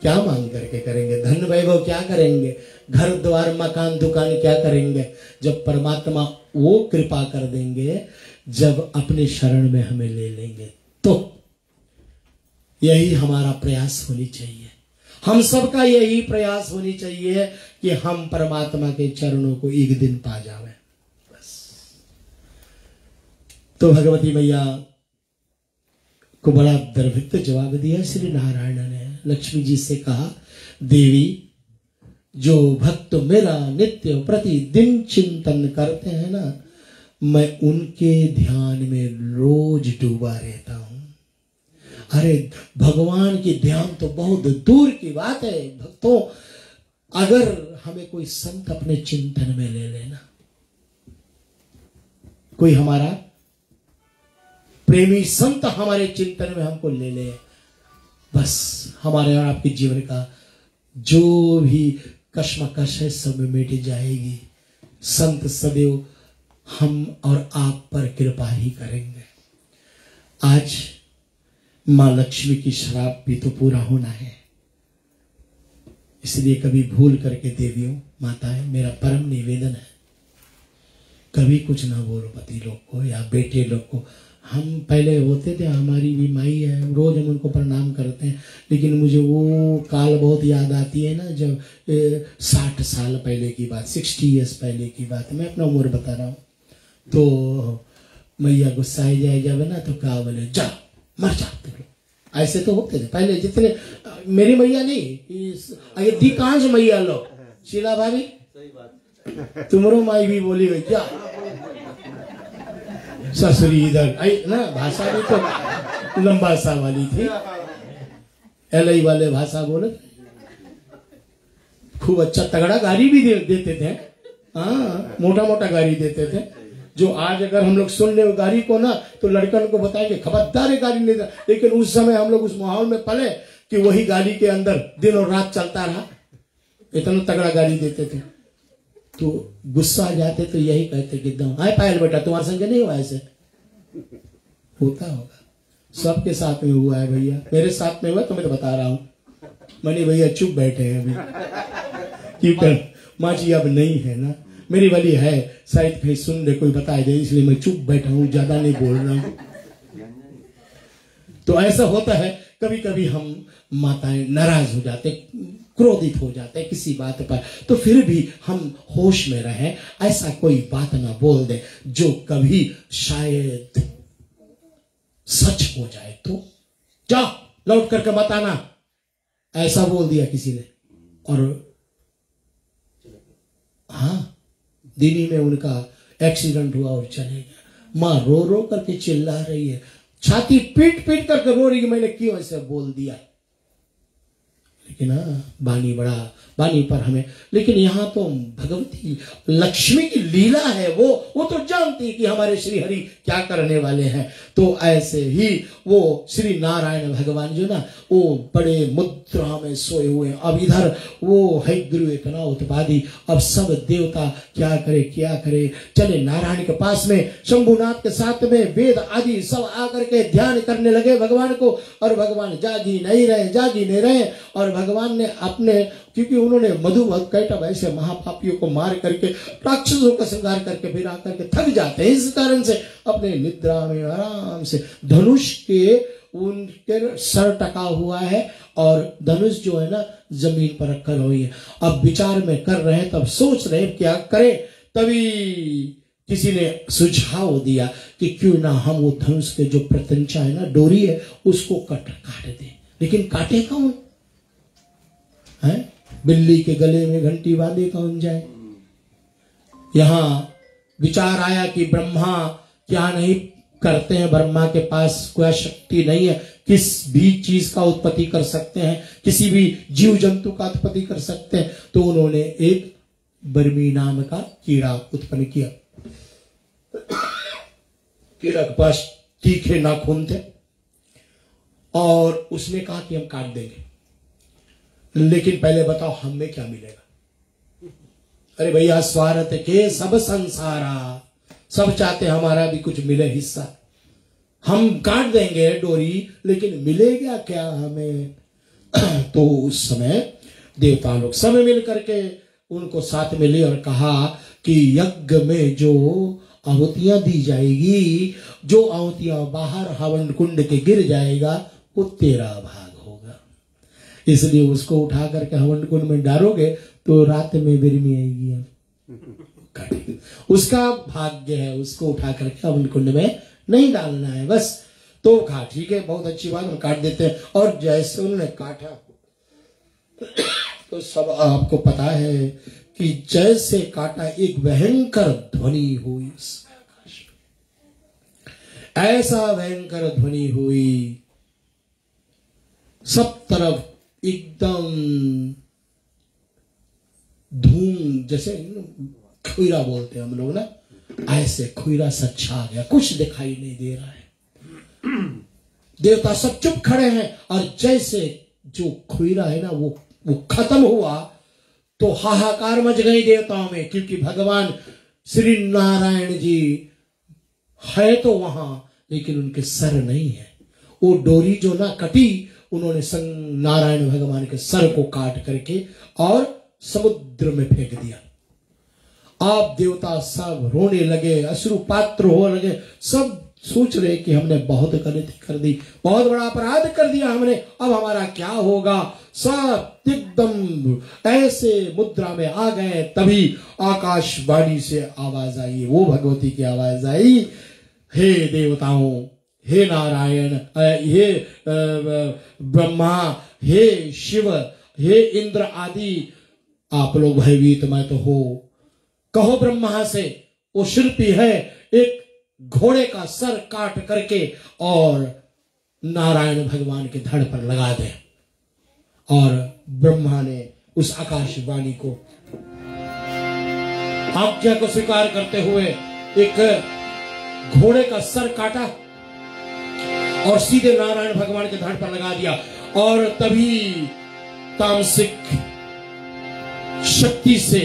क्या मांग करके करेंगे? धन वैभव क्या करेंगे? घर द्वार मकान दुकान क्या करेंगे? जब परमात्मा वो कृपा कर देंगे, जब अपने शरण में हमें ले लेंगे। तो यही हमारा प्रयास होनी चाहिए, हम सबका यही प्रयास होनी चाहिए कि हम परमात्मा के चरणों को एक दिन पा जावे बस। तो भगवती मैया को बड़ा गर्भित जवाब दिया श्री नारायण ने। लक्ष्मी जी से कहा, देवी, जो भक्त मेरा नित्य प्रतिदिन चिंतन करते हैं ना, मैं उनके ध्यान में रोज डूबा रहता हूं। अरे भगवान की ध्यान तो बहुत दूर की बात है भक्तों। अगर हमें कोई संत अपने चिंतन में ले लेना, कोई हमारा प्रेमी संत हमारे चिंतन में हमको ले ले, बस हमारे और आपके जीवन का जो भी कश्मकश है सब मिट जाएगी। संत सदैव हम और आप पर कृपा ही करेंगे। आज मां लक्ष्मी की श्राप भी तो पूरा होना है, इसलिए कभी भूल करके देवियों, माताएं, मेरा परम निवेदन है, कभी कुछ ना बोलो पति लोग को या बेटे लोग को। हम पहले होते थे, हमारी भी माई है, रोज हम उनको प्रणाम करते हैं, लेकिन मुझे वो काल बहुत याद आती है ना, जब 60 साल पहले की बात, 60 ईयर्स पहले की बात, मैं अपना उम्र बता रहा हूँ। तो मैया गुस्साई जाए जब ना, तो कहा बोले जा मर जा तुम लोग। ऐसे तो होते थे पहले, जितने मेरी मैया नहीं, अधिकांश मैया लोग। शीला भाभी, तुम्हारो माई भी बोली गई क्या ससुरी इधर ना, भाषा भी तो लंबा सा वाली थी, एलई वाले भाषा बोले, खूब अच्छा तगड़ा गाड़ी भी देते थे। हाँ, मोटा मोटा गाड़ी देते थे, जो आज अगर हम लोग सुन ले गाड़ी को ना, तो लड़कन को बताएंगे खबरदार गाड़ी नहीं दे। लेकिन उस समय हम लोग उस माहौल में पले कि वही गाड़ी के अंदर दिन और रात चलता रहा, इतना तगड़ा गाड़ी देते थे। तो गुस्सा आ जाते तो यही कहते कि एकदम, हाय पायल बेटा, तुम्हारे संग नहीं हुआ ऐसे? होता होगा, सबके साथ में हुआ है भैया, मेरे साथ में हुआ तो मैं तो बता रहा हूं। मैंने भैया चुप बैठे हैं अभी, कीर्तन माँ जी अब नहीं है ना, मेरी वाली है, शायद कहीं सुन ले कोई बता दे, इसलिए मैं चुप बैठा हूं, ज्यादा नहीं बोल रहा हूं। तो ऐसा होता है, कभी कभी हम माताएं नाराज हो जाते, क्रोधित हो जाते हैं किसी बात पर, तो फिर भी हम होश में रहें, ऐसा कोई बात ना बोल दे जो कभी शायद सच हो जाए। तो जा लौट करके मत आना, ऐसा बोल दिया किसी ने, और हाँ, दिल्ली में उनका एक्सीडेंट हुआ और चले गए। माँ रो रो करके चिल्ला रही है, छाती पीट पीट करके रो रही है, मैंने क्यों ऐसे बोल दिया। लेकिन हाँ, बानी पर हमें, लेकिन यहाँ तो भगवती लक्ष्मी की लीला है, वो तो जानती है कि हमारे श्री हरि क्या करने वाले हैं। तो ऐसे ही वो श्री नारायण भगवान जो ना, वो बड़े मुद्रा में सोए हुए हैं। अब इधर वो हैग्रीव इतना उत्पादी, अब सब देवता क्या करे चले नारायण के पास में, शंभुनाथ के साथ में वेद आदि सब आकर के ध्यान करने लगे भगवान को, और भगवान जागी नहीं रहे, और भगवान ने अपने, क्योंकि उन्होंने मधुमत कैटभ ऐसे महापापियों को मार करके राक्षसों का संहार करके फिर आकर के थक जाते हैं, इस कारण से अपने निद्रा में आराम से धनुष के उनके सर टका हुआ है और धनुष जो है ना जमीन पर रखकर हुई है। अब विचार में कर रहे हैं, तब सोच रहे क्या करें, तभी किसी ने सुझाव दिया कि क्यों ना हम वो धनुष के जो प्रत्यंचा है ना, डोरी है, उसको काट दें। लेकिन काटे कौन है? बिल्ली के गले में घंटी बांधे कौन जाए? यहां विचार आया कि ब्रह्मा क्या नहीं करते हैं, ब्रह्मा के पास कोई शक्ति नहीं है, किस भी चीज का उत्पत्ति कर सकते हैं, किसी भी जीव जंतु का उत्पत्ति कर सकते हैं। तो उन्होंने एक बर्मी नाम का कीड़ा उत्पन्न किया। कीड़ा के पास तीखे नाखून थे और उसने कहा कि हम काट देंगे, लेकिन पहले बताओ हमें क्या मिलेगा। अरे भैया स्वार्थ के सब संसारा, सब चाहते हमारा भी कुछ मिले हिस्सा। हम काट देंगे डोरी, लेकिन मिलेगा क्या हमें? तो उस समय देवता लोग सब मिल करके उनको साथ में लिए और कहा कि यज्ञ में जो आहुतियां दी जाएगी, जो आहुतियां बाहर हवन कुंड के गिर जाएगा, वो तेरा भाग होगा। इसलिए उसको उठा करके हवन कुंड में डालोगे तो रात में बिरमी आएगी, उसका भाग्य है, उसको उठा करके हवन कुंड में नहीं डालना है बस। तो कहा ठीक है, बहुत अच्छी बात, हम काट देते हैं। और जैसे उन्होंने काटा तो सब आपको पता है कि जैसे काटा एक भयंकर ध्वनि हुई, ऐसा भयंकर ध्वनि हुई, सब तरफ एकदम धूम, जैसे खुईरा बोलते हैं हम लोग ना, ऐसे खुईरा सा छा गया, कुछ दिखाई नहीं दे रहा है। देवता सब चुप खड़े हैं और जैसे जो खुईरा है ना वो खत्म हुआ तो हाहाकार मच गई देवताओं में, क्योंकि भगवान श्री नारायण जी है तो वहां, लेकिन उनके सर नहीं है। वो डोरी जो ना कटी, उन्होंने नारायण भगवान के सर को काट करके और समुद्र में फेंक दिया। आप देवता सब रोने लगे, अश्रुपात्र हो लगे, सब सोच रहे कि हमने बहुत गलती कर दी, बहुत बड़ा अपराध कर दिया हमने, अब हमारा क्या होगा। सब एकदम ऐसे मुद्रा में आ गए। तभी आकाशवाणी से आवाज आई, वो भगवती की आवाज आई, हे देवताओं, हे नारायण, हे ब्रह्मा, हे शिव, हे इंद्र आदि, आप लोग भयभीत मत हो। कहो ब्रह्मा से, वो शिल्पी है, एक घोड़े का सर काट करके और नारायण भगवान के धड़ पर लगा दे। और ब्रह्मा ने उस आकाशवाणी को आज्ञा को स्वीकार करते हुए एक घोड़े का सर काटा और सीधे नारायण भगवान के धड़ पर लगा दिया। और तभी तामसिक शक्ति से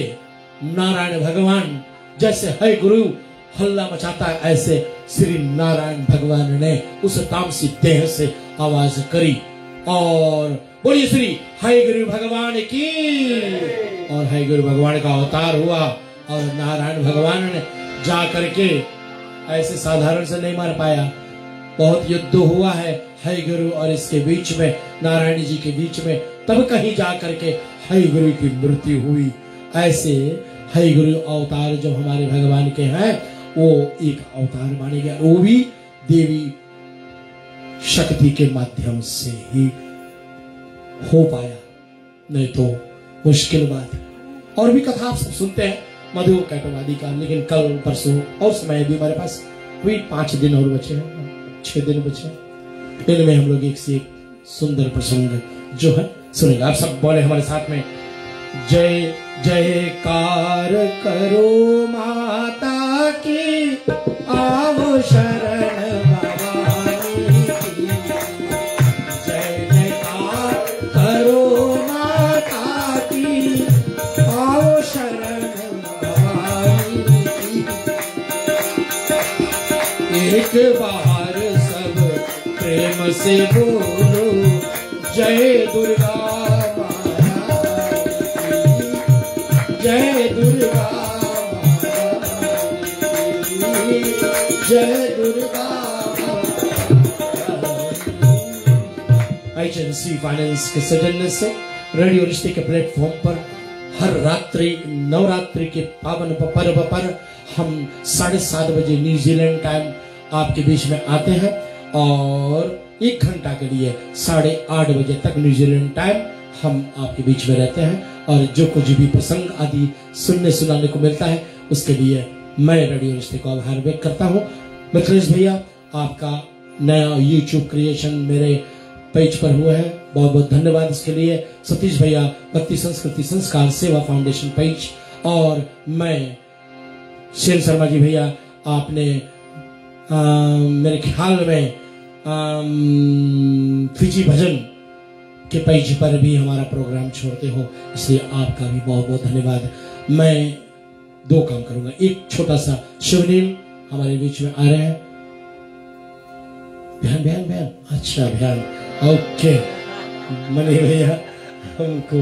नारायण भगवान जैसे है गुरु हल्ला मचाता है, ऐसे श्री नारायण भगवान ने उस तामसिक देह से आवाज करी और बोलिए श्री हाय गुरु भगवान की। और हाय गुरु भगवान का अवतार हुआ और नारायण भगवान ने जा करके, ऐसे साधारण से नहीं मार पाया, बहुत युद्ध हुआ है हाय गुरु और इसके बीच में, नारायण जी के बीच में, तब कहीं जा करके हाय गुरु की मृत्यु हुई। ऐसे हाय गुरु अवतार जो हमारे भगवान के हैं वो एक अवतार माने गया, वो भी देवी शक्ति के माध्यम से ही हो पाया, नहीं तो मुश्किल बात है। और भी कथा आप सब सुनते हैं मधु कैटवादी का, लेकिन कल परसों और समय भी हमारे पास वही 5 दिन और बचे हैं, 6 दिन बचे हैं, इनमें हम लोग एक से एक सुंदर प्रसंग जो है सुनेंगे। आप सब बोले हमारे साथ में, जय जयकार करो माता की, आओ शरण भवानी की। जय जयकार करो माता की, आओ शरण भवानी की। एक बार सब प्रेम से बोलो, जय दुर्गा माँ जय दुर्गा जय दुर्गा। एजेंसी फाइनेंस के सौजन्य से रेडियो रिश्ते के प्लेटफॉर्म पर हर रात्रि नवरात्रि के पावन पर्व पर हम 7:30 बजे न्यूजीलैंड टाइम आपके बीच में आते हैं और 1 घंटा के लिए 8:30 बजे तक न्यूजीलैंड टाइम हम आपके बीच में रहते हैं। और जो कुछ भी प्रसंग आदि सुनने सुनाने को मिलता है उसके लिए मैं रेडियो रिश्ते को आभार व्यक्त करता हूँ। मिथिलेश भैया, आपका नया यूट्यूब क्रिएशन मेरे पेज पर हुआ है, बहुत बहुत धन्यवाद इसके लिए। सतीश भैया, भक्ति संस्कृति संस्कार सेवा फाउंडेशन पेज, और मैं शेर शर्मा जी भैया, आपने मेरे ख्याल में फिजी भजन के पेज पर भी हमारा प्रोग्राम छोड़ते हो, इसलिए आपका भी बहुत बहुत धन्यवाद। मैं 2 काम करूंगा, एक छोटा सा शिवनील हमारे बीच में आ रहे हैं। बहन अच्छा बहन, ओके मनी भैया, हमको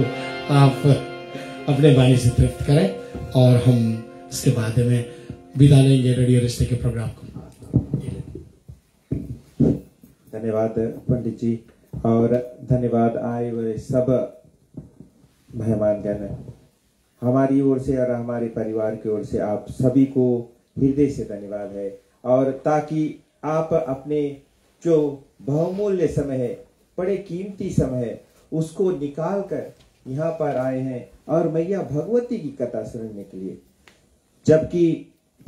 आप अपने वाणी से तृप्त करें और हम इसके बाद में विदा लेंगे रेडियो रिश्ते के प्रोग्राम को। धन्यवाद पंडित जी, और धन्यवाद आए हुए सब मेहमानगण। हमारी ओर से और हमारे परिवार की ओर से आप सभी को हृदय से धन्यवाद है। और ताकि आप अपने जो बहुमूल्य समय है, बड़े कीमती समय है, उसको निकाल कर यहाँ पर आए हैं और मैया भगवती की कथा सुनने के लिए, जबकि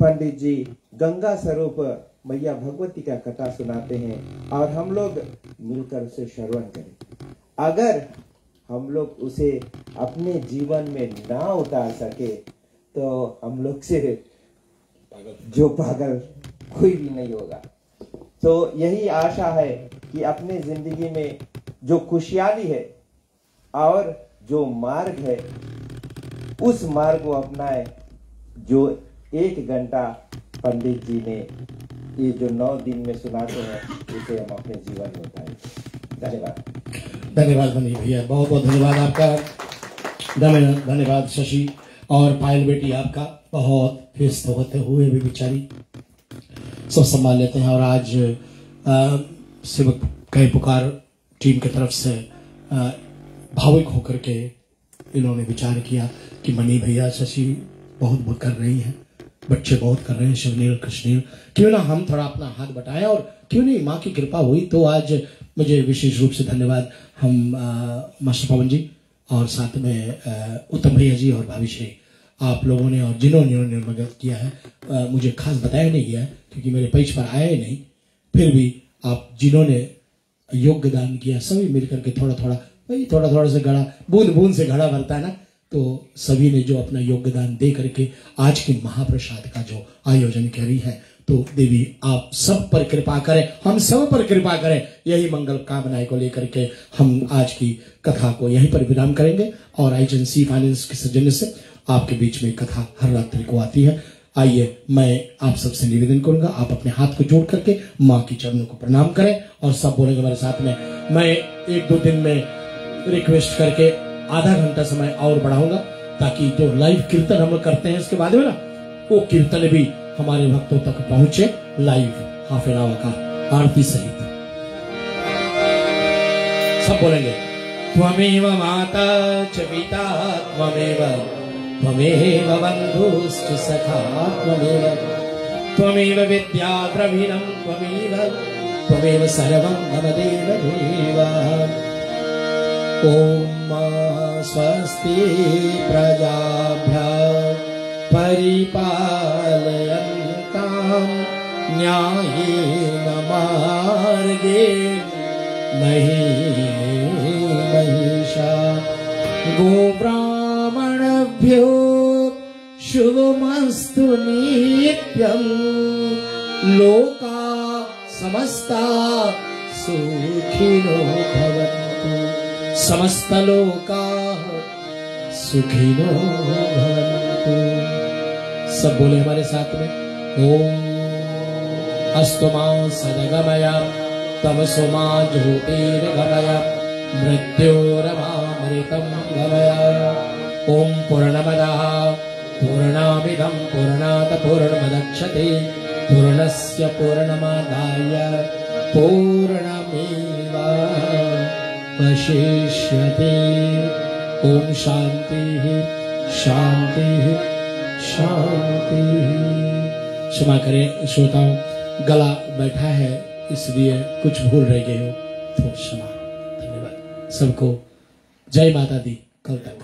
पंडित जी गंगा स्वरूप मैया भगवती का कथा सुनाते हैं और हम लोग मिलकर उसे श्रवण करें। अगर हम लोग उसे अपने जीवन में ना उतार सके तो हम लोग से जो पागल कोई भी नहीं होगा। तो यही आशा है कि अपने जिंदगी में जो खुशहाली है और जो मार्ग है उस मार्ग को अपनाए, जो 1 घंटा पंडित जी ने ये जो 9 दिन में सुनाते हैं उसे हम अपने जीवन में उतारें। धन्यवाद। धन्यवाद मनी भैया, बहुत बहुत धन्यवाद आपका। धन्यवाद शशि और पायल बेटी, आपका बहुत व्यस्त होते हुए भी बेचारी सब संभाल लेते हैं। और आज सेवक कई पुकार टीम की तरफ से भावुक होकर के इन्होंने विचार किया कि मनी भैया शशि बहुत कर रही हैं, बच्चे बहुत कर रहे हैं, शिवनील कृष्णील, क्यों ना हम थोड़ा अपना हाथ बटाएं, और क्यों नहीं माँ की कृपा हुई तो आज मुझे विशेष रूप से धन्यवाद हम मास्टर पवन जी और साथ में उत्तम भैया जी और भाभी श्री, आप लोगों ने और जिन्होंने मदद किया है। मुझे खास बताया नहीं गया क्योंकि मेरे पेज पर आया ही नहीं, फिर भी आप जिन्होंने योगदान किया सभी मिलकर के थोड़ा थोड़ा से घड़ा, बूंद से घड़ा भरता है ना, तो सभी ने जो अपना योगदान दे करके आज के महाप्रसाद का जो आयोजन करी है, तो देवी आप सब पर कृपा करें, हम सब पर कृपा करें। यही मंगल कामनाएं को लेकर के हम आज की कथा को यहीं पर विराम करेंगे। और एजेंसी फाइनेंस के सौजन्य से आपके बीच में कथा हर रात्रि को आती है। आइए मैं आप सबसे निवेदन करूंगा, आप अपने हाथ को जोड़ करके माँ की चरणों को प्रणाम करें और सब बोलेंगे हमारे साथ में। मैं 1-2 दिन में रिक्वेस्ट करके आधा घंटा समय और बढ़ाऊंगा, ताकि जो लाइव कीर्तन हम करते हैं इसके बाद में ना, वो कीर्तन भी हमारे भक्तों तक पहुंचे लाइव, हाफ एन आवर का आरती सहित। सब बोलेंगे, त्वमेव माता च पिता त्वमेव बन्धुश्च सखा त्वमेव विद्या द्रविणं त्वमेव सर्वं मम देव। ॐ स्वस्ति प्रजाभ्यः परिपालयन्तां न्यायेन मार्गेण महिषा गोब्राह्मणभ्यो शुभमस्तु नित्यं लोका समस्ता सुखिनो भवन्तु समस्त लोका सुखिनो भवन्तु। सब बोले हमारे साथ में, ओम अस्तु मा सदगमय तमसो मा ज्योतिर्गमय मृत्योरमामृतं गमय ओम पूर्णमदः पूर्णमिदं पूर्णात् पूर्णमुदच्यते पूर्णस्य पूर्णमादाय पूर्णमेवावशिष्यते। ओम शांति शांति शांति। क्षमा करें श्रोताओं, गला बैठा है इसलिए कुछ भूल रह गए हो तो क्षमा। धन्यवाद सबको। जय माता दी। कल तक।